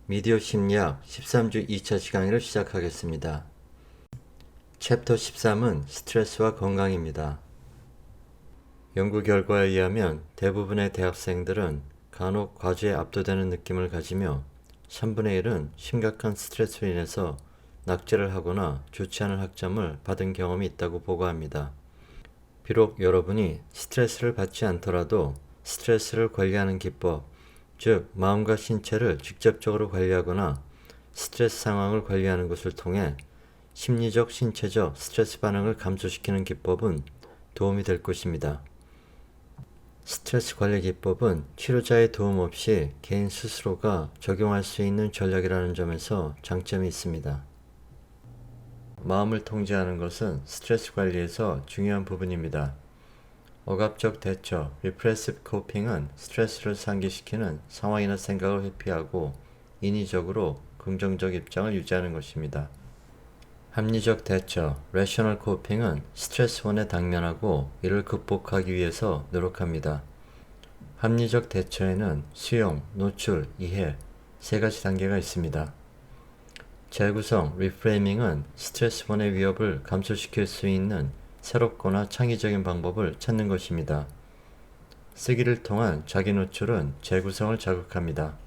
미디어 심리학 13주 2차 시간을 시작하겠습니다. 챕터 13은 스트레스와 건강입니다. 연구 결과에 의하면 대부분의 대학생들은 간혹 과제에 압도되는 느낌을 가지며 3분의 1은 심각한 스트레스로 인해서 낙제를 하거나 좋지 않은 학점을 받은 경험이 있다고 보고합니다. 비록 여러분이 스트레스를 받지 않더라도 스트레스를 관리하는 기법, 즉 마음과 신체를 직접적으로 관리하거나 스트레스 상황을 관리하는 것을 통해 심리적, 신체적 스트레스 반응을 감소시키는 기법은 도움이 될 것입니다. 스트레스 관리 기법은 치료자의 도움 없이 개인 스스로가 적용할 수 있는 전략이라는 점에서 장점이 있습니다. 마음을 통제하는 것은 스트레스 관리에서 중요한 부분입니다. 억압적 대처, repressive coping은 스트레스를 상기시키는 상황이나 생각을 회피하고 인위적으로 긍정적 입장을 유지하는 것입니다. 합리적 대처, rational coping은 스트레스원에 당면하고 이를 극복하기 위해서 노력합니다. 합리적 대처에는 수용, 노출, 이해 세 가지 단계가 있습니다. 재구성, reframing은 스트레스원의 위협을 감소시킬 수 있는 새롭거나 창의적인 방법을 찾는 것입니다. 쓰기를 통한 자기 노출은 재구성을 자극합니다.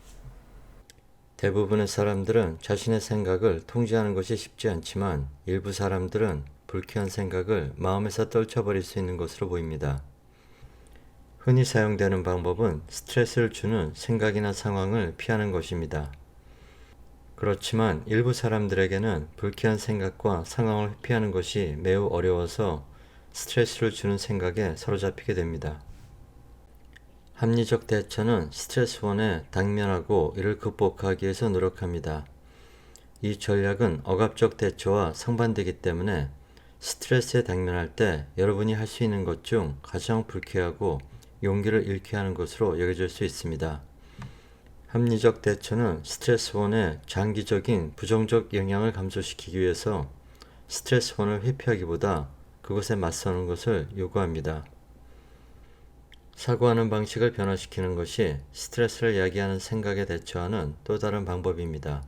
대부분의 사람들은 자신의 생각을 통제하는 것이 쉽지 않지만 일부 사람들은 불쾌한 생각을 마음에서 떨쳐버릴 수 있는 것으로 보입니다. 흔히 사용되는 방법은 스트레스를 주는 생각이나 상황을 피하는 것입니다. 그렇지만 일부 사람들에게는 불쾌한 생각과 상황을 회피하는 것이 매우 어려워서 스트레스를 주는 생각에 사로잡히게 됩니다. 합리적 대처는 스트레스원에 당면하고 이를 극복하기 위해서 노력합니다. 이 전략은 억압적 대처와 상반되기 때문에 스트레스에 당면할 때 여러분이 할 수 있는 것 중 가장 불쾌하고 용기를 잃게 하는 것으로 여겨질 수 있습니다. 합리적 대처는 스트레스원의 장기적인 부정적 영향을 감소시키기 위해서 스트레스원을 회피하기보다 그것에 맞서는 것을 요구합니다. 사고하는 방식을 변화시키는 것이 스트레스를 야기하는 생각에 대처하는 또 다른 방법입니다.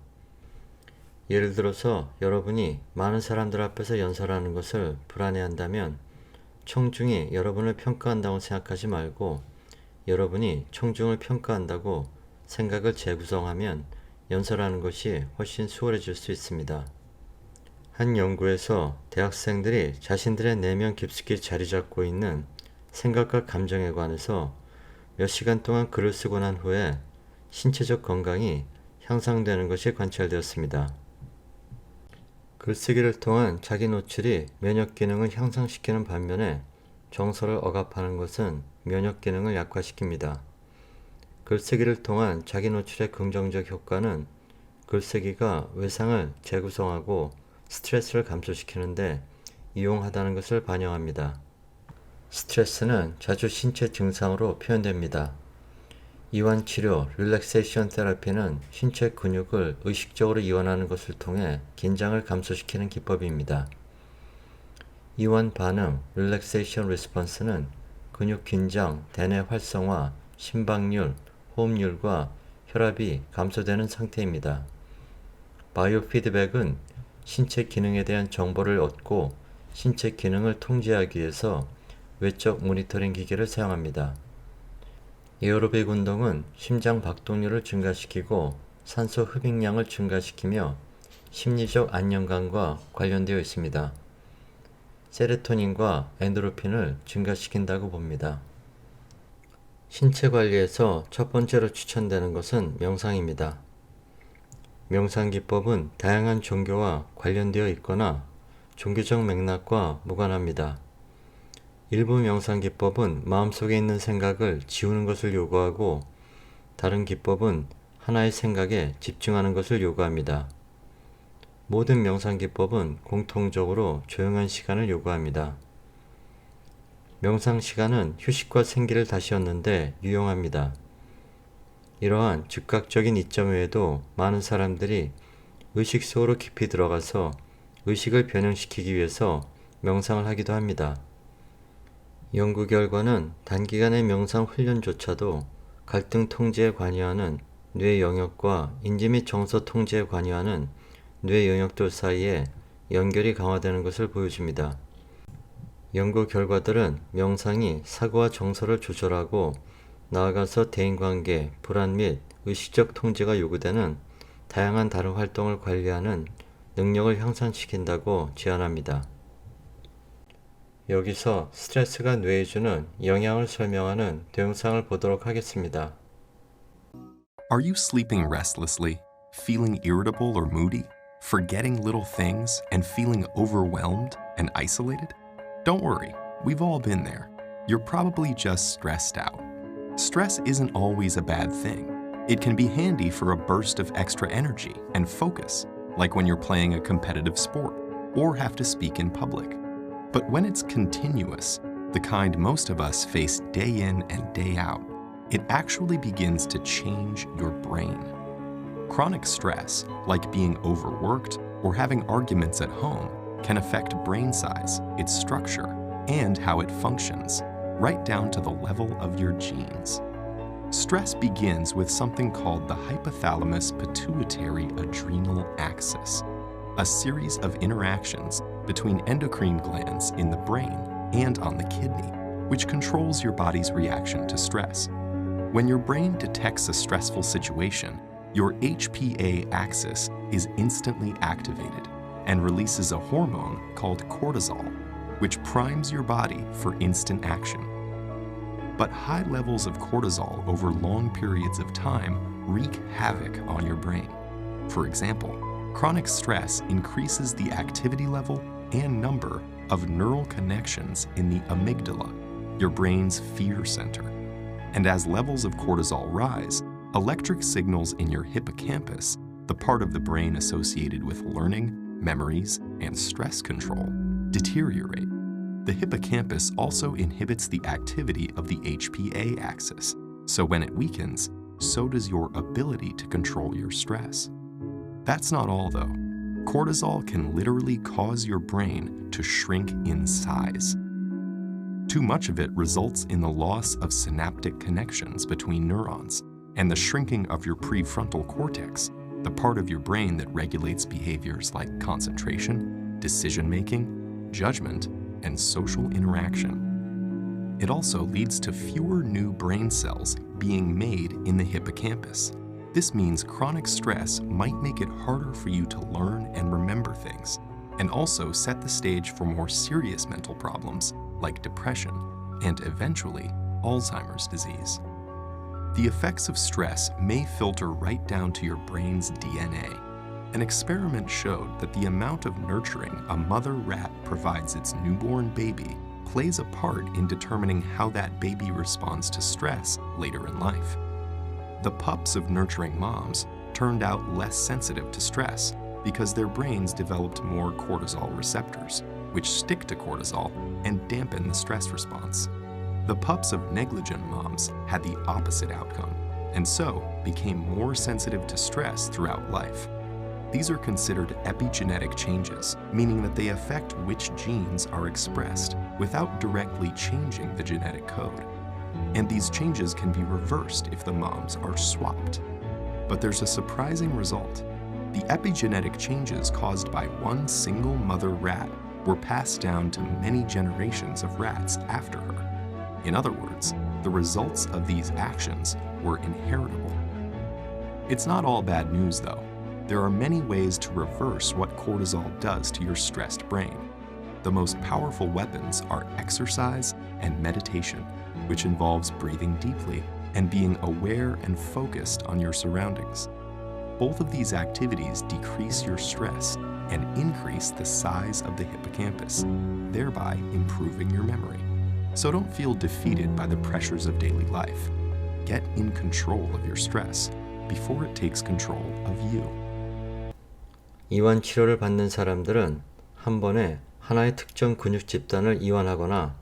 예를 들어서 여러분이 많은 사람들 앞에서 연설하는 것을 불안해한다면 청중이 여러분을 평가한다고 생각하지 말고 여러분이 청중을 평가한다고 생각을 재구성하면 연설하는 것이 훨씬 수월해질 수 있습니다. 한 연구에서 대학생들이 자신들의 내면 깊숙이 자리 잡고 있는 생각과 감정에 관해서 몇 시간 동안 글을 쓰고 난 후에 신체적 건강이 향상되는 것이 관찰되었습니다. 글쓰기를 통한 자기 노출이 면역 기능을 향상시키는 반면에 정서를 억압하는 것은 면역 기능을 약화시킵니다. 글쓰기를 통한 자기 노출의 긍정적 효과는 글쓰기가 외상을 재구성하고 스트레스를 감소시키는데 유용하다는 것을 반영합니다. 스트레스는 자주 신체 증상으로 표현됩니다. 이완 치료, 릴렉세이션 테라피는 신체 근육을 의식적으로 이완하는 것을 통해 긴장을 감소시키는 기법입니다. 이완 반응, 릴렉세이션 리스폰스는 근육 긴장, 대뇌 활성화, 심박률, 호흡률과 혈압이 감소되는 상태입니다. 바이오 피드백은 신체 기능에 대한 정보를 얻고 신체 기능을 통제하기 위해서 외적 모니터링 기계를 사용합니다. 에어로빅 운동은 심장 박동률을 증가시키고 산소 흡입량을 증가시키며 심리적 안정감과 관련되어 있습니다. 세로토닌과 엔도르핀을 증가시킨다고 봅니다. 신체 관리에서 첫 번째로 추천되는 것은 명상입니다. 명상 기법은 다양한 종교와 관련되어 있거나 종교적 맥락과 무관합니다. 일부 명상 기법은 마음속에 있는 생각을 지우는 것을 요구하고 다른 기법은 하나의 생각에 집중하는 것을 요구합니다. 모든 명상 기법은 공통적으로 조용한 시간을 요구합니다. 명상 시간은 휴식과 생기를 다시 얻는데 유용합니다. 이러한 즉각적인 이점 외에도 많은 사람들이 의식 속으로 깊이 들어가서 의식을 변형시키기 위해서 명상을 하기도 합니다. 연구 결과는 단기간의 명상 훈련조차도 갈등 통제에 관여하는 뇌 영역과 인지 및 정서 통제에 관여하는 뇌 영역들 사이에 연결이 강화되는 것을 보여줍니다. 연구 결과들은 명상이 사고와 정서를 조절하고 나아가서 대인관계, 불안 및 의식적 통제가 요구되는 다양한 다른 활동을 관리하는 능력을 향상시킨다고 제안합니다. 여기서 스트레스가 뇌에 주는 영향을 설명하는 동영상을 보도록 하겠습니다. Are you sleeping restlessly, feeling irritable or moody, forgetting little things, and feeling overwhelmed and isolated? Don't worry, we've all been there. You're probably just stressed out. Stress isn't always a bad thing. It can be handy for a burst of extra energy and focus, like when you're playing a competitive sport or have to speak in public. But when it's continuous, the kind most of us face day in and day out, it actually begins to change your brain. Chronic stress, like being overworked or having arguments at home, can affect brain size, its structure, and how it functions, right down to the level of your genes. Stress begins with something called the hypothalamus pituitary adrenal axis, a series of interactions between endocrine glands in the brain and on the kidney, which controls your body's reaction to stress. When your brain detects a stressful situation, your HPA axis is instantly activated and releases a hormone called cortisol, which primes your body for instant action. But high levels of cortisol over long periods of time wreak havoc on your brain. For example, chronic stress increases the activity level and number of neural connections in the amygdala, your brain's fear center. And as levels of cortisol rise, electric signals in your hippocampus, the part of the brain associated with learning, memories, and stress control, deteriorate. The hippocampus also inhibits the activity of the HPA axis, so when it weakens, so does your ability to control your stress. That's not all though. Cortisol can literally cause your brain to shrink in size. Too much of it results in the loss of synaptic connections between neurons and the shrinking of your prefrontal cortex, the part of your brain that regulates behaviors like concentration, decision-making, judgment, and social interaction. It also leads to fewer new brain cells being made in the hippocampus. This means chronic stress might make it harder for you to learn and remember things, and also set the stage for more serious mental problems like depression and eventually Alzheimer's disease. The effects of stress may filter right down to your brain's DNA. An experiment showed that the amount of nurturing a mother rat provides its newborn baby plays a part in determining how that baby responds to stress later in life. The pups of nurturing moms turned out less sensitive to stress because their brains developed more cortisol receptors, which stick to cortisol and dampen the stress response. The pups of negligent moms had the opposite outcome, and so became more sensitive to stress throughout life. These are considered epigenetic changes, meaning that they affect which genes are expressed without directly changing the genetic code. And these changes can be reversed if the moms are swapped. But there's a surprising result. The epigenetic changes caused by one single mother rat were passed down to many generations of rats after her. In other words, the results of these actions were inheritable. It's not all bad news though. There are many ways to reverse what cortisol does to your stressed brain. The most powerful weapons are exercise and meditation, which involves breathing deeply and being aware and focused on your surroundings. Both of these activities decrease your stress and increase the size of the hippocampus, thereby improving your memory. So don't feel defeated by the pressures of daily life. Get in control of your stress before it takes control of you. 이완 치료를 받는 사람들은 한 번에 하나의 특정 근육 집단을 이완하거나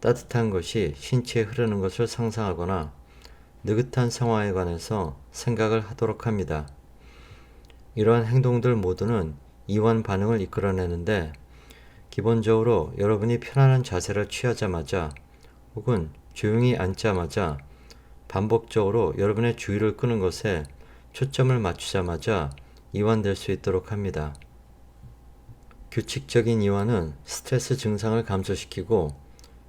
따뜻한 것이 신체에 흐르는 것을 상상하거나 느긋한 상황에 관해서 생각을 하도록 합니다. 이러한 행동들 모두는 이완 반응을 이끌어내는데 기본적으로 여러분이 편안한 자세를 취하자마자 혹은 조용히 앉자마자 반복적으로 여러분의 주의를 끄는 것에 초점을 맞추자마자 이완될 수 있도록 합니다. 규칙적인 이완은 스트레스 증상을 감소시키고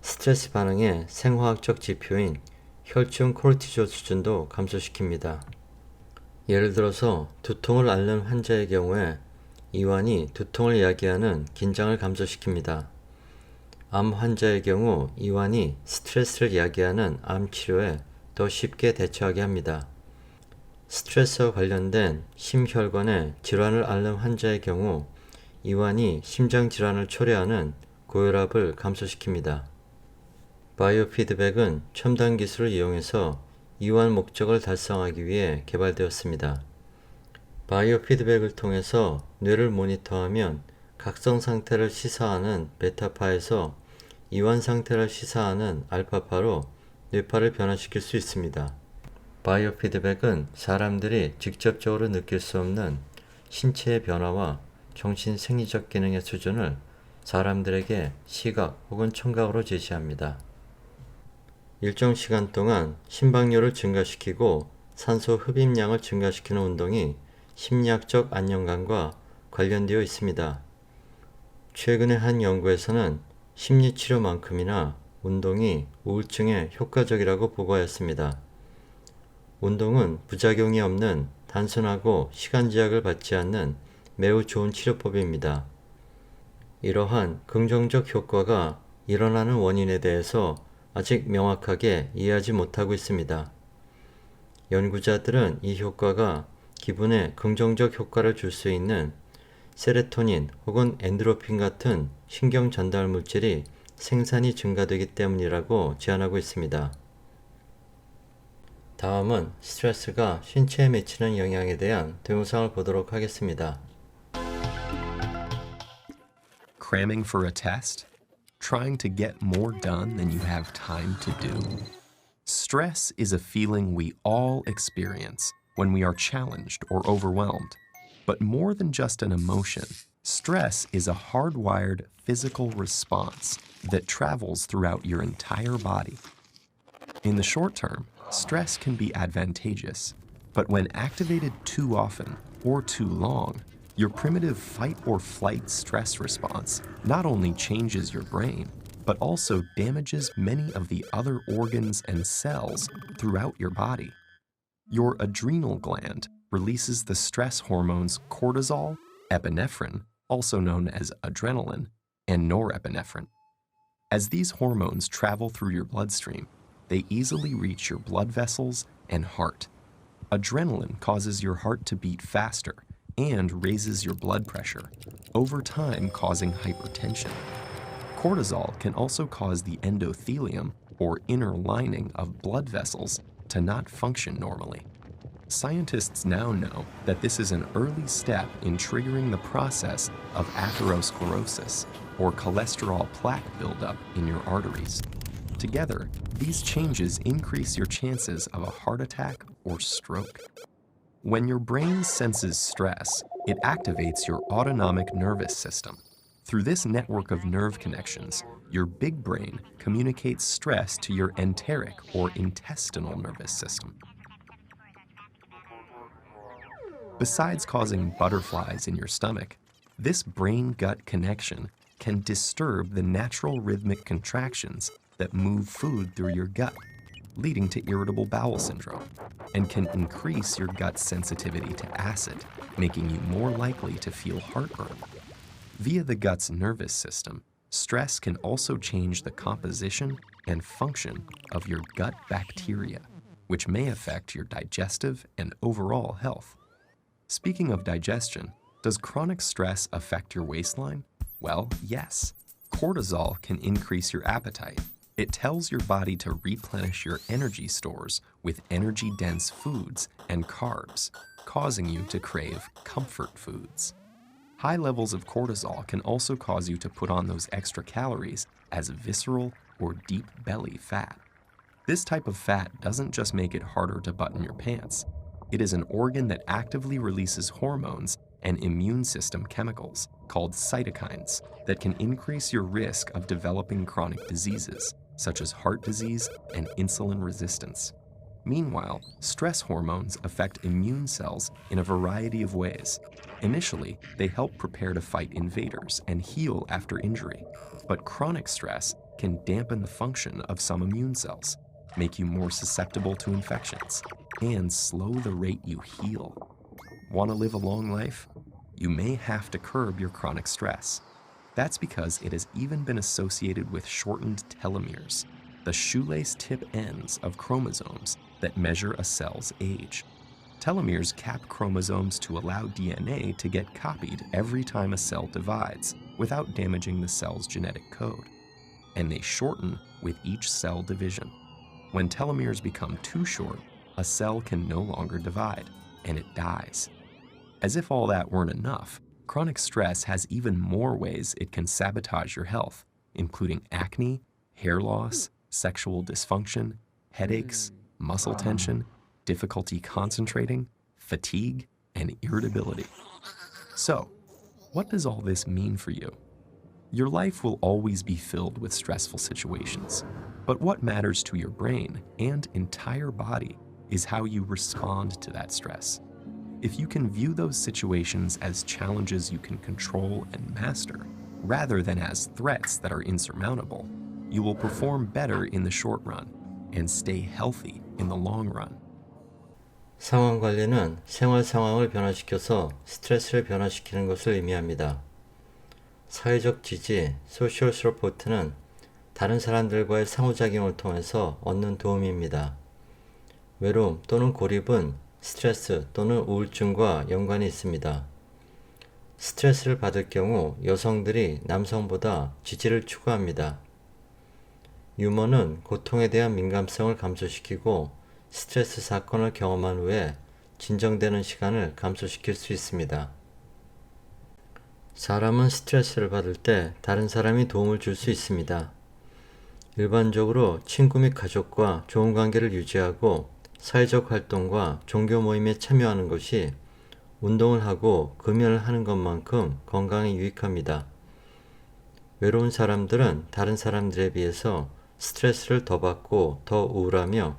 스트레스 반응의 생화학적 지표인 혈중 코르티졸 수준도 감소시킵니다. 예를 들어서 두통을 앓는 환자의 경우에 이완이 두통을 야기하는 긴장을 감소시킵니다. 암 환자의 경우 이완이 스트레스를 야기하는 암 치료에 더 쉽게 대처하게 합니다. 스트레스와 관련된 심혈관의 질환을 앓는 환자의 경우 이완이 심장 질환을 초래하는 고혈압을 감소시킵니다. 바이오 피드백은 첨단 기술을 이용해서 이완 목적을 달성하기 위해 개발되었습니다. 바이오 피드백을 통해서 뇌를 모니터하면 각성 상태를 시사하는 베타파에서 이완 상태를 시사하는 알파파로 뇌파를 변화시킬 수 있습니다. 바이오 피드백은 사람들이 직접적으로 느낄 수 없는 신체의 변화와 정신 생리적 기능의 수준을 사람들에게 시각 혹은 청각으로 제시합니다. 일정 시간 동안 심박률을 증가시키고 산소 흡입량을 증가시키는 운동이 심리학적 안정감과 관련되어 있습니다. 최근의 한 연구에서는 심리치료만큼이나 운동이 우울증에 효과적이라고 보고하였습니다. 운동은 부작용이 없는 단순하고 시간 제약을 받지 않는 매우 좋은 치료법입니다. 이러한 긍정적 효과가 일어나는 원인에 대해서 아직 명확하게 이해하지 못하고 있습니다. 연구자들은 이 효과가 기분에 긍정적 효과를 줄 수 있는 세로토닌 혹은 엔도르핀 같은 신경 전달 물질이 생산이 증가되기 때문이라고 제안하고 있습니다. 다음은 스트레스가 신체에 미치는 영향에 대한 동영상을 보도록 하겠습니다. Cramming for a test? Trying to get more done than you have time to do? Stress is a feeling we all experience when we are challenged or overwhelmed. But more than just an emotion, stress is a hardwired physical response that travels throughout your entire body. In the short term, stress can be advantageous, but when activated too often or too long, your primitive fight or flight stress response not only changes your brain, but also damages many of the other organs and cells throughout your body. Your adrenal gland releases the stress hormones cortisol, epinephrine, also known as adrenaline, and norepinephrine. As these hormones travel through your bloodstream, they easily reach your blood vessels and heart. Adrenaline causes your heart to beat faster and raises your blood pressure, over time causing hypertension. Cortisol can also cause the endothelium, or inner lining of blood vessels, to not function normally. Scientists now know that this is an early step in triggering the process of atherosclerosis, or cholesterol plaque buildup in your arteries. Together, these changes increase your chances of a heart attack or stroke. When your brain senses stress, it activates your autonomic nervous system. Through this network of nerve connections, your big brain communicates stress to your enteric or intestinal nervous system. Besides causing butterflies in your stomach, this brain-gut connection can disturb the natural rhythmic contractions that move food through your gut, leading to irritable bowel syndrome, and can increase your gut's sensitivity to acid, making you more likely to feel heartburn. Via the gut's nervous system, stress can also change the composition and function of your gut bacteria, which may affect your digestive and overall health. Speaking of digestion, does chronic stress affect your waistline? Well, yes. Cortisol can increase your appetite. It tells your body to replenish your energy stores with energy-dense foods and carbs, causing you to crave comfort foods. High levels of cortisol can also cause you to put on those extra calories as visceral or deep belly fat. This type of fat doesn't just make it harder to button your pants. It is an organ that actively releases hormones and immune system chemicals called cytokines that can increase your risk of developing chronic diseases, such as heart disease and insulin resistance. Meanwhile, stress hormones affect immune cells in a variety of ways. Initially, they help prepare to fight invaders and heal after injury. But chronic stress can dampen the function of some immune cells, make you more susceptible to infections, and slow the rate you heal. Want to live a long life? You may have to curb your chronic stress. That's because it has even been associated with shortened telomeres, the shoelace tip ends of chromosomes that measure a cell's age. Telomeres cap chromosomes to allow DNA to get copied every time a cell divides without damaging the cell's genetic code. And they shorten with each cell division. When telomeres become too short, a cell can no longer divide, and it dies. As if all that weren't enough, chronic stress has even more ways it can sabotage your health, including acne, hair loss, sexual dysfunction, headaches, muscle tension, difficulty concentrating, fatigue, and irritability. So, what does all this mean for you? Your life will always be filled with stressful situations, but what matters to your brain and entire body is how you respond to that stress. If you can view those situations as challenges you can control and master, rather than as threats that are insurmountable, you will perform better in the short run and stay healthy in the long run. 상황 관리는 생활 상황을 변화시켜서 스트레스를 변화시키는 것을 의미합니다. 사회적 지지, 소셜 서포트는 다른 사람들과의 상호작용을 통해서 얻는 도움입니다. 외로움 또는 고립은 스트레스 또는 우울증과 연관이 있습니다. 스트레스를 받을 경우 여성들이 남성보다 지지를 추구합니다. 유머는 고통에 대한 민감성을 감소시키고 스트레스 사건을 경험한 후에 진정되는 시간을 감소시킬 수 있습니다. 사람은 스트레스를 받을 때 다른 사람이 도움을 줄 수 있습니다. 일반적으로 친구 및 가족과 좋은 관계를 유지하고 사회적 활동과 종교 모임에 참여하는 것이 운동을 하고 금연을 하는 것만큼 건강에 유익합니다. 외로운 사람들은 다른 사람들에 비해서 스트레스를 더 받고 더 우울하며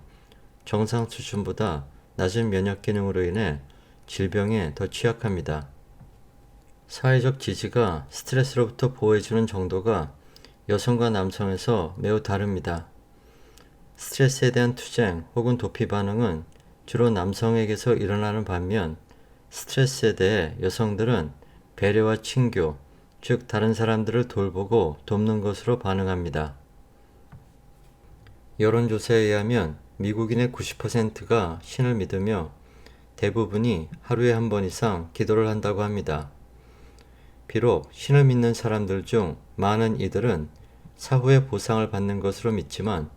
정상 수준보다 낮은 면역 기능으로 인해 질병에 더 취약합니다. 사회적 지지가 스트레스로부터 보호해주는 정도가 여성과 남성에서 매우 다릅니다. 스트레스에 대한 투쟁 혹은 도피 반응은 주로 남성에게서 일어나는 반면 스트레스에 대해 여성들은 배려와 친교, 즉 다른 사람들을 돌보고 돕는 것으로 반응합니다. 여론조사에 의하면 미국인의 90%가 신을 믿으며 대부분이 하루에 한 번 이상 기도를 한다고 합니다. 비록 신을 믿는 사람들 중 많은 이들은 사후에 보상을 받는 것으로 믿지만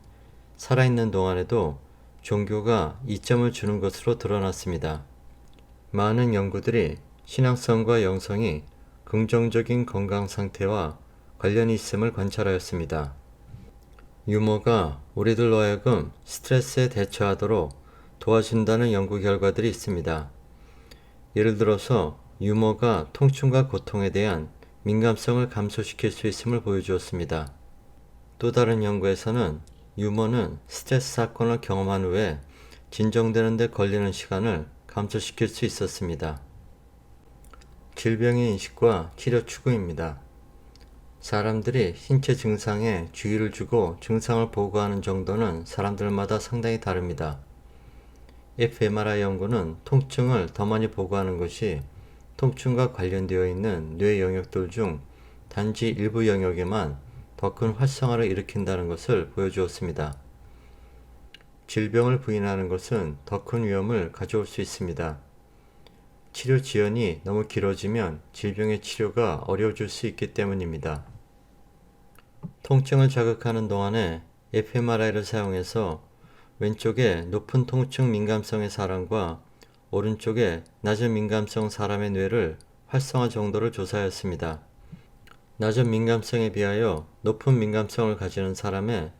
살아있는 동안에도 종교가 이점을 주는 것으로 드러났습니다. 많은 연구들이 신앙성과 영성이 긍정적인 건강 상태와 관련이 있음을 관찰하였습니다. 유머가 우리들로 하여금 스트레스에 대처하도록 도와준다는 연구 결과들이 있습니다. 예를 들어서 유머가 통증과 고통에 대한 민감성을 감소시킬 수 있음을 보여주었습니다. 또 다른 연구에서는 유머는 스트레스 사건을 경험한 후에 진정되는 데 걸리는 시간을 감소시킬 수 있었습니다. 질병의 인식과 치료 추구입니다. 사람들이 신체 증상에 주의를 주고 증상을 보고하는 정도는 사람들마다 상당히 다릅니다. fMRI 연구는 통증을 더 많이 보고하는 것이 통증과 관련되어 있는 뇌 영역들 중 단지 일부 영역에만 더 큰 활성화를 일으킨다는 것을 보여주었습니다. 질병을 부인하는 것은 더 큰 위험을 가져올 수 있습니다. 치료 지연이 너무 길어지면 질병의 치료가 어려워질 수 있기 때문입니다. 통증을 자극하는 동안에 fMRI를 사용해서 왼쪽에 높은 통증 민감성의 사람과 오른쪽에 낮은 민감성 사람의 뇌를 활성화 정도를 조사하였습니다. 낮은 민감성에 비하여 높은 민감성을 가지는 사람의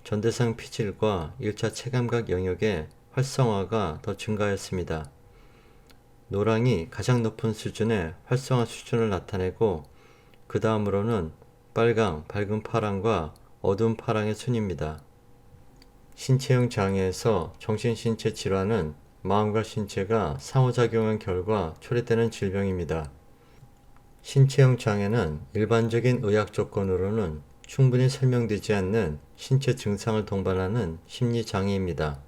전대상 피질과 1차 체감각 영역의 활성화가 더 증가하였습니다. 노랑이 가장 높은 수준의 활성화 수준을 나타내고 그 다음으로는 빨강, 밝은 파랑과 어두운 파랑의 순입니다. 신체형 장애에서 정신신체 질환은 마음과 신체가 상호작용한 결과 초래되는 질병입니다. 신체형 장애는 일반적인 의학 조건으로는 충분히 설명되지 않는 신체 증상을 동반하는 심리장애입니다.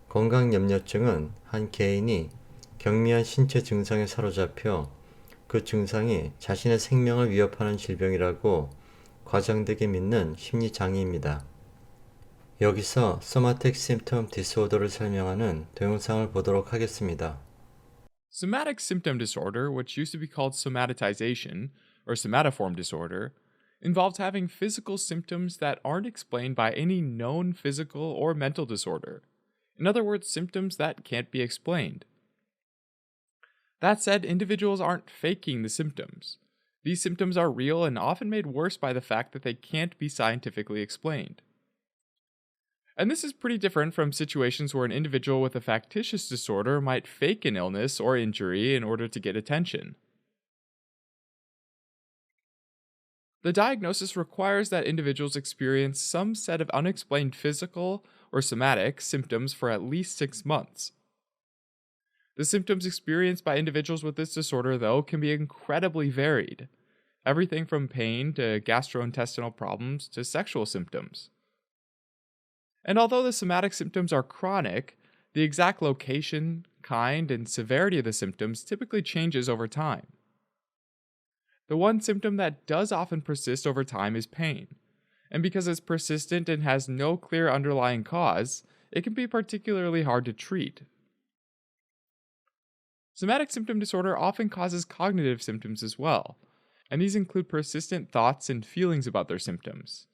건강염려증은 한 개인이 경미한 신체 증상에 사로잡혀 그 증상이 자신의 생명을 위협하는 질병이라고 과장되게 믿는 심리장애입니다. 여기서 Somatic Symptom Disorder를 설명하는 동영상을 보도록 하겠습니다. Somatic symptom disorder, which used to be called somatization or somatoform disorder, involves having physical symptoms that aren't explained by any known physical or mental disorder. In other words, symptoms that can't be explained. That said, individuals aren't faking the symptoms. These symptoms are real and often made worse by the fact that they can't be scientifically explained. And this is pretty different from situations where an individual with a factitious disorder might fake an illness or injury in order to get attention. The diagnosis requires that individuals experience some set of unexplained physical or somatic symptoms for at least 6 months. The symptoms experienced by individuals with this disorder, though, can be incredibly varied. Everything from pain to gastrointestinal problems to sexual symptoms. And although the somatic symptoms are chronic, the exact location, kind, and severity of the symptoms typically changes over time. The one symptom that does often persist over time is pain, and because it's persistent and has no clear underlying cause, it can be particularly hard to treat. Somatic symptom disorder often causes cognitive symptoms as well, and these include persistent thoughts and feelings about their symptoms.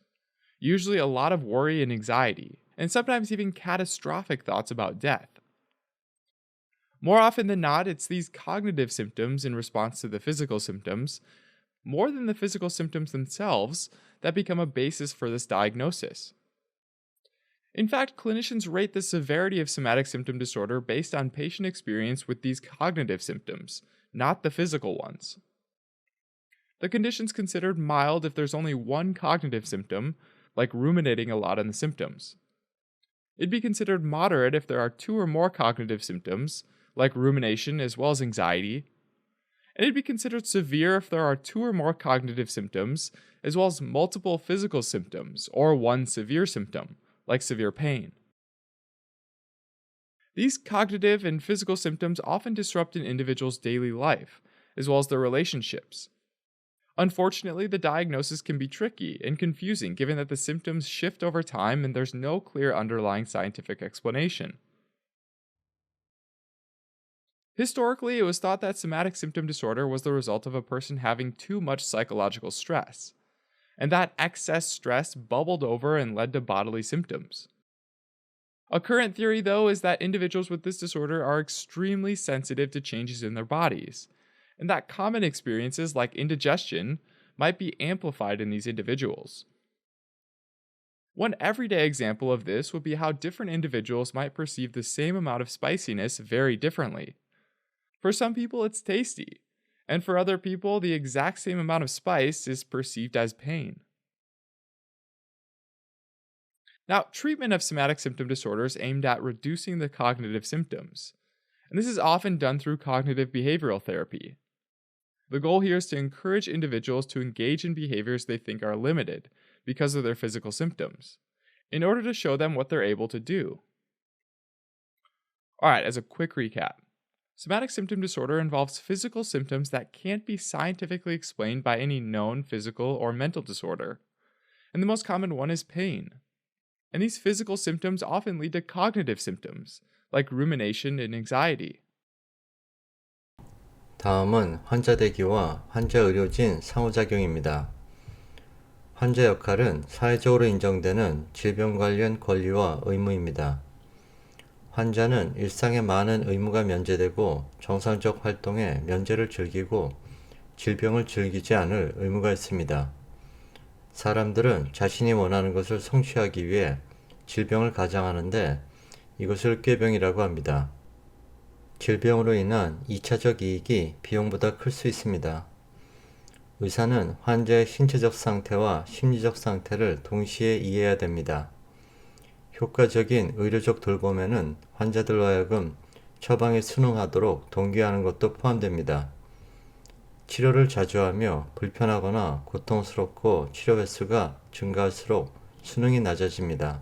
Usually a lot of worry and anxiety, and sometimes even catastrophic thoughts about death. More often than not, it's these cognitive symptoms in response to the physical symptoms, more than the physical symptoms themselves, that become a basis for this diagnosis. In fact, clinicians rate the severity of somatic symptom disorder based on patient experience with these cognitive symptoms, not the physical ones. The condition's considered mild if there's only one cognitive symptom, like ruminating a lot on the symptoms. It'd be considered moderate if there are 2 or more cognitive symptoms, like rumination as well as anxiety. And it'd be considered severe if there are 2 or more cognitive symptoms, as well as multiple physical symptoms, or one severe symptom, like severe pain. These cognitive and physical symptoms often disrupt an individual's daily life, as well as their relationships. Unfortunately, the diagnosis can be tricky and confusing given that the symptoms shift over time and there's no clear underlying scientific explanation. Historically, it was thought that somatic symptom disorder was the result of a person having too much psychological stress, and that excess stress bubbled over and led to bodily symptoms. A current theory, though, is that individuals with this disorder are extremely sensitive to changes in their bodies, and that common experiences like indigestion might be amplified in these individuals. One everyday example of this would be how different individuals might perceive the same amount of spiciness very differently. For some people, it's tasty, and for other people, the exact same amount of spice is perceived as pain. Now, treatment of somatic symptom disorders aimed at reducing the cognitive symptoms, and this is often done through cognitive behavioral therapy. The goal here is to encourage individuals to engage in behaviors they think are limited because of their physical symptoms, in order to show them what they're able to do. Alright, as a quick recap, somatic symptom disorder involves physical symptoms that can't be scientifically explained by any known physical or mental disorder, and the most common one is pain. And these physical symptoms often lead to cognitive symptoms, like rumination and anxiety. 다음은 환자 대기와 환자 의료진 상호작용입니다. 환자 역할은 사회적으로 인정되는 질병 관련 권리와 의무입니다. 환자는 일상의 많은 의무가 면제되고 정상적 활동에 면제를 즐기고 질병을 즐기지 않을 의무가 있습니다. 사람들은 자신이 원하는 것을 성취하기 위해 질병을 가장하는데 이것을 꾀병이라고 합니다. 질병으로 인한 2차적 이익이 비용보다 클 수 있습니다. 의사는 환자의 신체적 상태와 심리적 상태를 동시에 이해해야 됩니다. 효과적인 의료적 돌봄에는 환자들로 하여금 처방에 순응하도록 동기하는 것도 포함됩니다. 치료를 자주 하며 불편하거나 고통스럽고 치료 횟수가 증가할수록 수능이 낮아집니다.